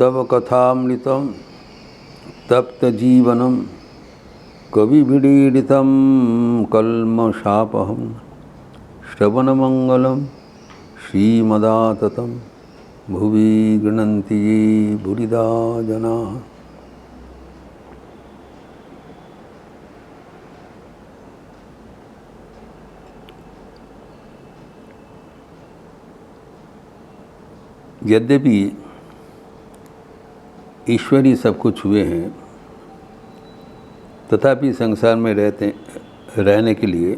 तव कथामृतं तप्तजीवनं कविभिडीडितं कल्मषापहं श्रवणमंगलं श्रीमदाततं भुवि गृह्णन्ति ये भूरिदा जनाः। यद्यपि ईश्वरी सब कुछ हुए हैं, तथापि संसार में रहने के लिए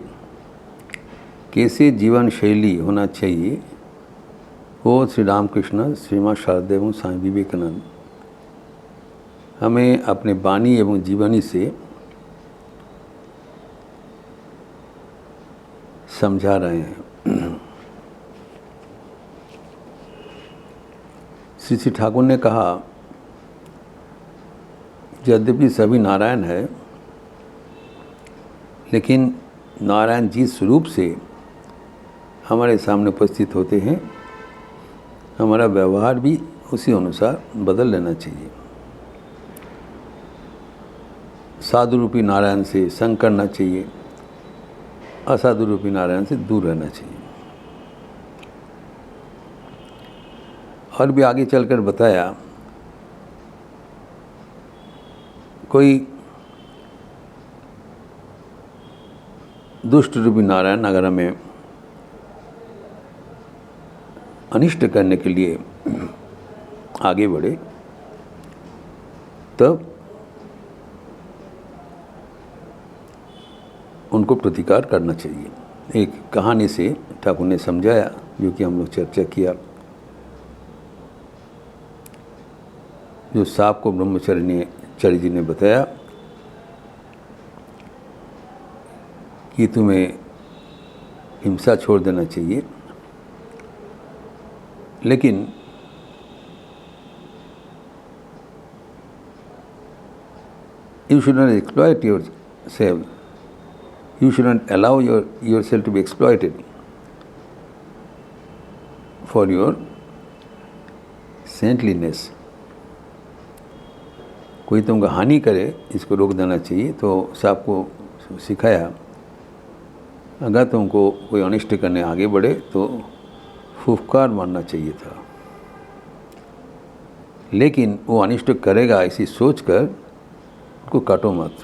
कैसे जीवन शैली होना चाहिए, वो श्री रामकृष्ण, श्रीमद् शारदा एवं स्वामी विवेकानंद हमें अपने वाणी एवं जीवनी से समझा रहे हैं। श्री श्री ठाकुर ने कहा, यद्यपि सभी नारायण है, लेकिन नारायण जी स्वरूप से हमारे सामने उपस्थित होते हैं, हमारा व्यवहार भी उसी अनुसार बदल लेना चाहिए। साधु रूपी नारायण से संग करना चाहिए, असाधु रूपी नारायण से दूर रहना चाहिए। और भी आगे चलकर बताया, कोई दुष्ट रूपी नारायण अगर हमें अनिष्ट करने के लिए आगे बढ़े, तब उनको प्रतिकार करना चाहिए। एक कहानी से ठाकुर ने समझाया, जो कि हम लोग चर्चा किया। जो सांप को ब्रह्मचारी जी ने बताया कि तुम्हें हिंसा छोड़ देना चाहिए, लेकिन you should not exploit yourself. You should not allow yourself to be exploited for your saintliness. कोई तुमको हानि करे, इसको रोक देना चाहिए। तो सांप को सिखाया, अगर तुमको कोई अनिष्ट करने आगे बढ़े तो फुफकार मारना चाहिए था, लेकिन वो अनिष्ट करेगा ऐसी सोचकर उसको काटो मत,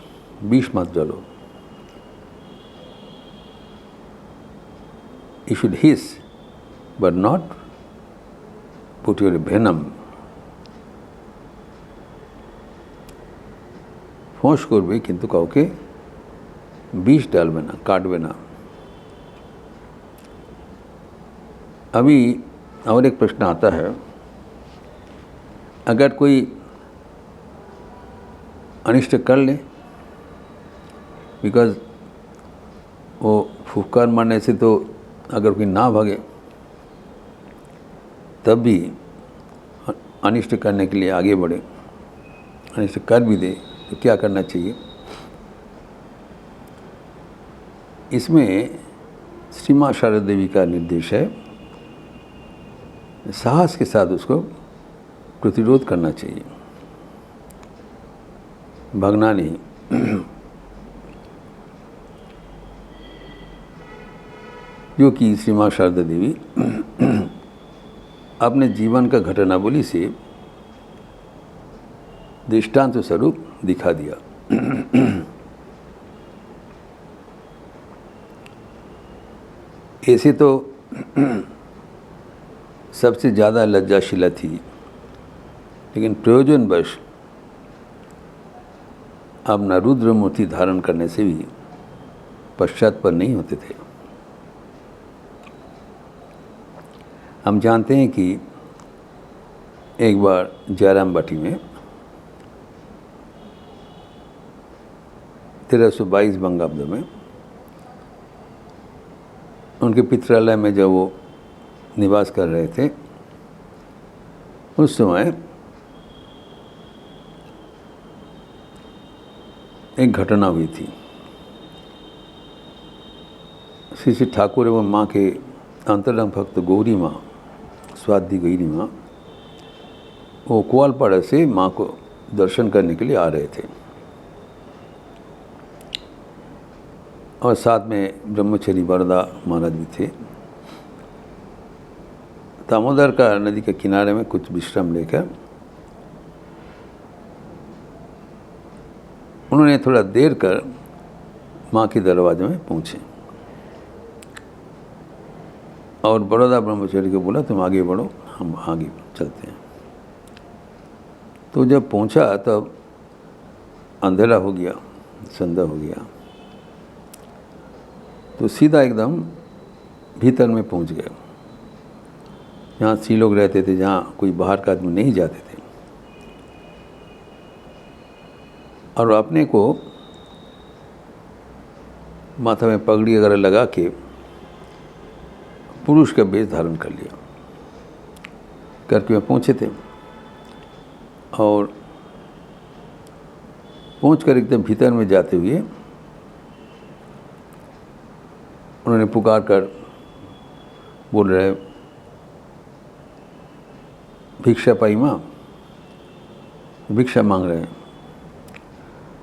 विष मत डालो। You should hiss, but not put your venom. ফোঁস করবে, কিন্তু কাউকে বিষ ডালবে না, কাটবে না। अभी और एक प्रश्न आता है, अगर कोई अनिष्ट कर ले, बिकॉज वो फुफकार मारने से तो अगर कोई ना भागे, तब भी अनिष्ट करने के लिए आगे बढ़े, अनिष्ट कर भी दे, तो क्या करना चाहिए? इसमें श्री माँ शारदा देवी का निर्देश है, साहस के साथ उसको प्रतिरोध करना चाहिए, भागना नहीं। जो कि श्री माँ शारदा देवी अपने जीवन का घटनावली से दृष्टांत स्वरूप दिखा दिया। ऐसे तो सबसे ज़्यादा लज्जाशीला थी, लेकिन प्रयोजनवश अपना रुद्र मूर्ति धारण करने से भी पश्चाताप नहीं होते थे। हम जानते हैं कि एक बार जयराम बाटी में 1322 बंगाब्द में उनके पितृलय में जब वो निवास कर रहे थे, उस समय एक घटना हुई थी। श्री श्री ठाकुर एवं माँ के अंतरंग भक्त गौरी माँ, स्वाति गौरी माँ, वो कुआलपाड़ा से माँ को दर्शन करने के लिए आ रहे थे और साथ में ब्रह्मचरी वरदा महाराज भी थे। दामोदर का नदी के किनारे में कुछ विश्राम लेकर उन्होंने थोड़ा देर कर माँ के दरवाजे में पहुँचे और बड़ौदा ब्रह्मचारी को बोला तुम आगे बढ़ो, हम आगे चलते हैं। तो जब पहुंचा तब अंधेरा हो गया, संध्या हो गया, तो सीधा एकदम भीतर में पहुंच गए, जहाँ सी लोग रहते थे, जहाँ कोई बाहर का आदमी नहीं जाते थे। और अपने को माथा में पगड़ी वगैरह लगा के पुरुष का वेश धारण कर लिया करके वह पहुँचे थे और पहुंचकर एकदम भीतर में जाते हुए उन्होंने पुकार कर बोल रहे भिक्षा पाई माँ, भिक्षा मांग रहे हैं।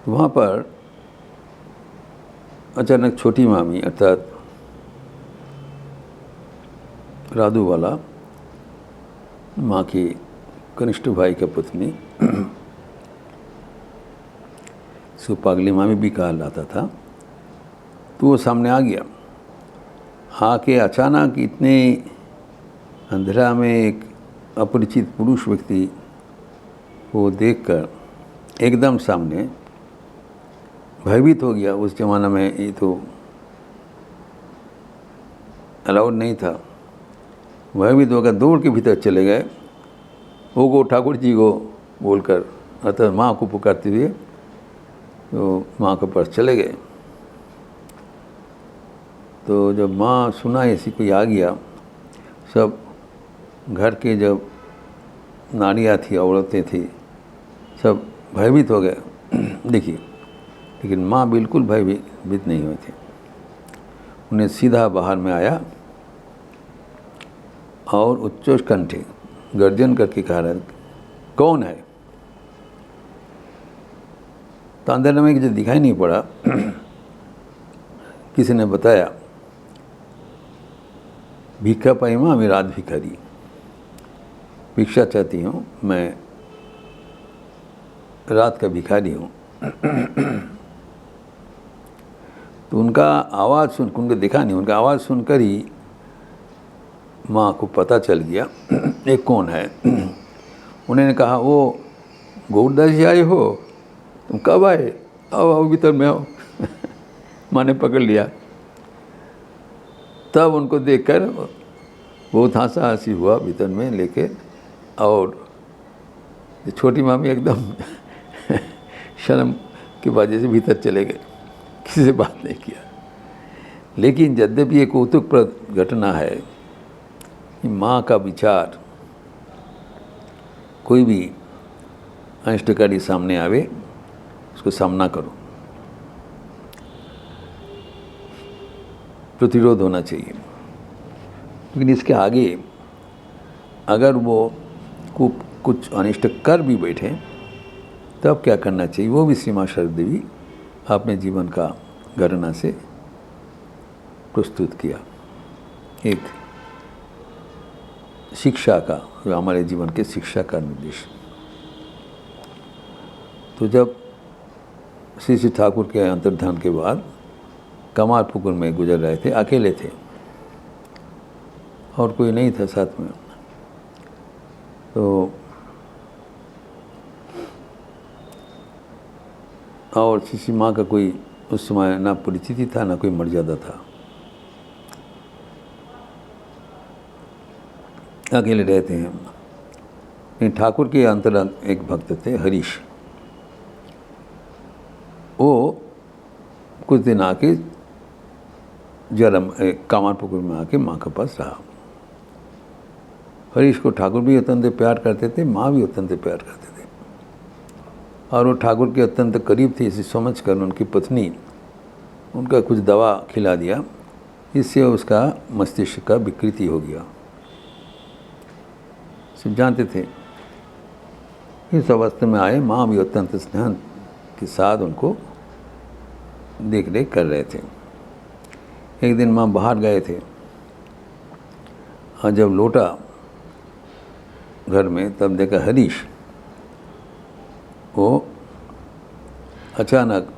तो वहाँ पर अचानक छोटी मामी अर्थात राधू वाला माँ की कनिष्ठ भाई का पत्नी सो पागली मामी भी कहा लाता था, तो वो सामने आ गया। आके अचानक इतने अंधेरा में एक अपरिचित पुरुष व्यक्ति को देखकर एकदम सामने भयभीत हो गया। उस जमाना में ये तो अलाउड नहीं था। भयभीत होकर दौड़ के भीतर चले गए, वो को ठाकुर जी को बोलकर अर्थात माँ को पुकारते हुए तो माँ के पास चले गए। तो जब माँ सुना ऐसी कोई आ गया, सब घर के जब नारियाँ थी, औरतें थी, सब भयभीत हो गए। देखिए, लेकिन माँ बिल्कुल भयभीत नहीं हुए थे। उन्हें सीधा बाहर में आया और उच्च कंठे गर्जन करके कहा रहा कौन है। तो अंदर में जो दिखाई नहीं पड़ा, किसी ने बताया भिक्षा पाई माँ, मैं रात भिखारी, भिक्षा चाहती हूँ, मैं रात का भिखारी हूँ। तो उनका आवाज़ सुन, उनको देखा नहीं, उनका आवाज़ सुनकर ही माँ को पता चल गया ये कौन है। उन्होंने कहा वो गौरदास जी आए हो, तुम कब आए, आओ आओ भीतर में आओ। माँ ने पकड़ लिया। तब उनको देखकर बहुत हंसा हंसी हुआ भीतर में लेके, और छोटी मामी एकदम शर्म की वजह से भीतर चले गए, किसी से बात नहीं किया। लेकिन यद्यपि एक कौतुकप्रद घटना है कि माँ का विचार कोई भी अनिष्टकारी सामने आवे उसको सामना करो, प्रतिरोध होना चाहिए। लेकिन इसके आगे अगर वो कुछ अनिष्ट कर भी बैठे तब क्या करना चाहिए, वो भी श्री माँ शारदा देवी अपने जीवन का घटना से प्रस्तुत किया। एक शिक्षा का, जो हमारे जीवन के शिक्षा का निर्देश। तो जब श्री श्री ठाकुर के अंतर्धान के बाद कमारपुकुर में गुजर रहे थे, अकेले थे और कोई नहीं था साथ में। तो और श्री माँ का कोई उस समय ना परिचिति था, ना कोई मर्यादा था, अकेले रहते हैं। लेकिन ठाकुर के अंतरंग एक भक्त थे हरीश, वो कुछ दिन आके कामारपुकुर में आके माँ के पास रहा। हरीश को ठाकुर भी अत्यंत प्यार करते थे, माँ भी अत्यंत प्यार करते थे, और वो ठाकुर के अत्यंत करीब थे। इसे समझ कर उनकी पत्नी उनका कुछ दवा खिला दिया, इससे उसका मस्तिष्क का विकृति हो गया। सब जानते थे। इस अवस्था में आए, माँ भी अत्यंत स्नेह के साथ उनको देख रेख कर रहे थे। एक दिन माँ बाहर गए थे और जब लौटा घर में तब देखा हरीश वो अचानक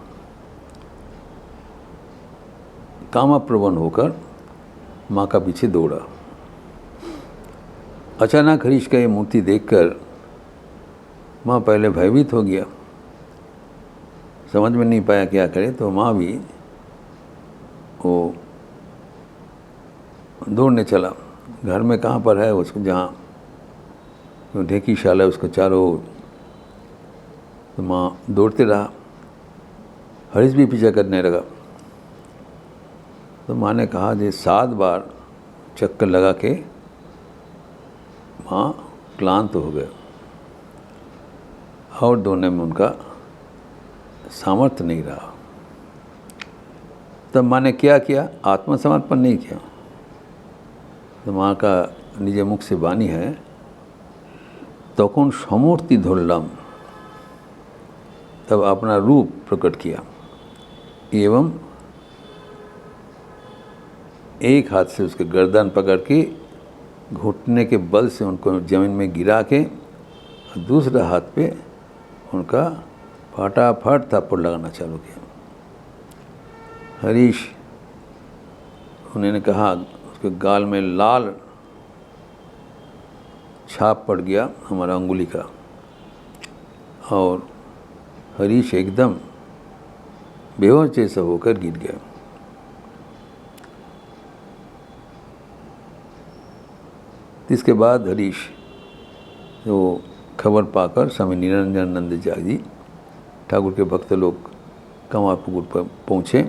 कामप्रवण होकर माँ का पीछे दौड़ा। अचानक हरीश का ये मूर्ति देखकर माँ पहले भयभीत हो गया, समझ में नहीं पाया क्या करे, तो माँ भी वो दौड़ने चला। घर में कहाँ पर है उसको, जहाँ जो ढेकीशाला है उसको चारों ओर, तो माँ दौड़ते रहा। हरीश भी पीछा करने लगा। तो माँ ने कहा जे 7 बार चक्कर लगा के माँ क्लांत हो गए और दौड़ने में उनका सामर्थ्य नहीं रहा। तब माँ ने क्या किया? आत्मसमर्पण नहीं किया। तो माँ का निज मुख से वाणी है, तकुन समूर्ति धुल्लम, तब अपना रूप प्रकट किया एवं एक हाथ से उसके गर्दन पकड़ के घुटने के बल से उनको जमीन में गिरा के दूसरा हाथ पे उनका फटाफट थप्पड़ लगाना चालू किया। हरीश, उन्होंने कहा, उसके गाल में लाल छाप पड़ गया हमारा अंगुली का और हरीश एकदम बेहोश जैसा होकर गिर गया। इसके बाद हरीश जो खबर पाकर स्वामी निरंजनानंद जी ठाकुर के भक्त लोग कामारपुकुर पर पहुँचे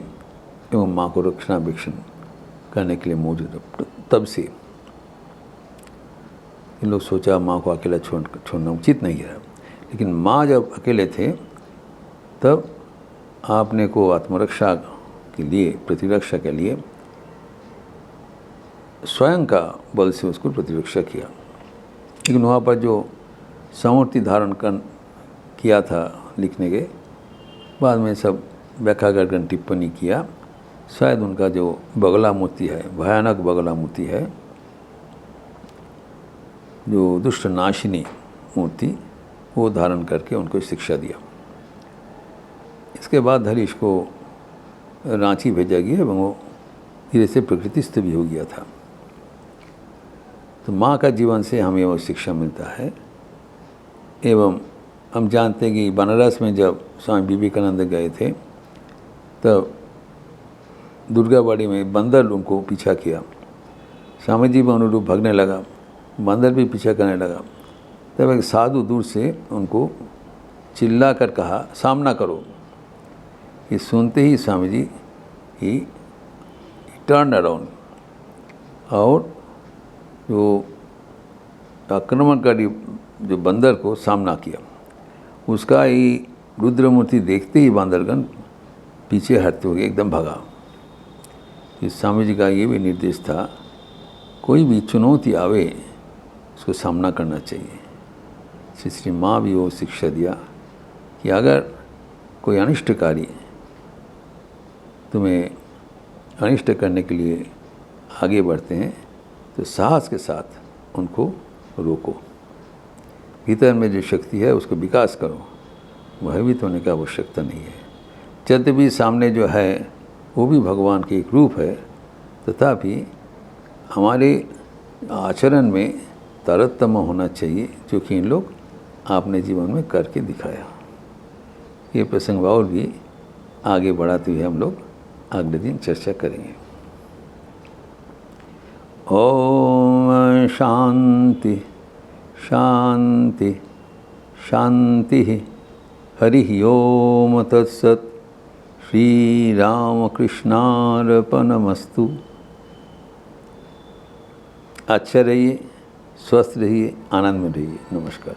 एवं माँ को रक्षणाबेक्षण करने के लिए मौजूद। तब से इन लोग सोचा माँ को अकेला छोड़ना उचित नहीं है, लेकिन माँ जब अकेले थे तब आपने को आत्मरक्षा के लिए, प्रतिरक्षा के लिए स्वयं का बल से उसको प्रतिरक्षा किया। लेकिन वहाँ पर जो समूर्ति धारण किया था लिखने के बाद में सब व्याख्या कर टिप्पणी किया, शायद उनका जो बगला मूर्ति है, भयानक बगला मूर्ति है, जो दुष्ट नाशिनी मूर्ति, वो धारण करके उनको शिक्षा दिया। इसके बाद हरीश को रांची भेजा गया एवं वो धीरे से प्रकृतिस्थ भी हो गया था। तो माँ का जीवन से हमें वो शिक्षा मिलता है। एवं हम जानते हैं कि बनारस में जब स्वामी विवेकानंद गए थे तब दुर्गाबाड़ी में बंदर उनको पीछा किया। स्वामी जी भी अनुरूप भागने लगा, बंदर भी पीछा करने लगा। तब एक साधु दूर से उनको चिल्ला कर कहा, सामना करो। ये सुनते ही स्वामी जी ही टर्न अराउंड और जो आक्रमणकारी जो बंदर को सामना किया, उसका ही रुद्रमूर्ति देखते ही बंदरगण पीछे हटते हुए एकदम भगा। इस स्वामी जी का ये भी निर्देश था, कोई भी चुनौती आवे उसको सामना करना चाहिए। श्री माँ भी वो शिक्षा दिया कि अगर कोई अनिष्टकारी तुम्हें अनिष्ट करने के लिए आगे बढ़ते हैं तो साहस के साथ उनको रोको। भीतर में जो शक्ति है उसको विकास करो, भयभीत होने की आवश्यकता नहीं है। यद्यपि सामने जो है वो भी भगवान के एक रूप है, तथापि हमारे आचरण में तारतम्य होना चाहिए, जो कि इन लोग आपने जीवन में करके दिखाया। ये प्रसंग और भी आगे बढ़ाते हुए हम लोग अगले दिन चर्चा करेंगे। ओम शांति शांति शांति। हरि ओम तत्सत्। श्री रामकृष्णार्पणमस्तु। अच्छा रहिए, स्वस्थ रहिए, आनंद में रहिए। नमस्कार।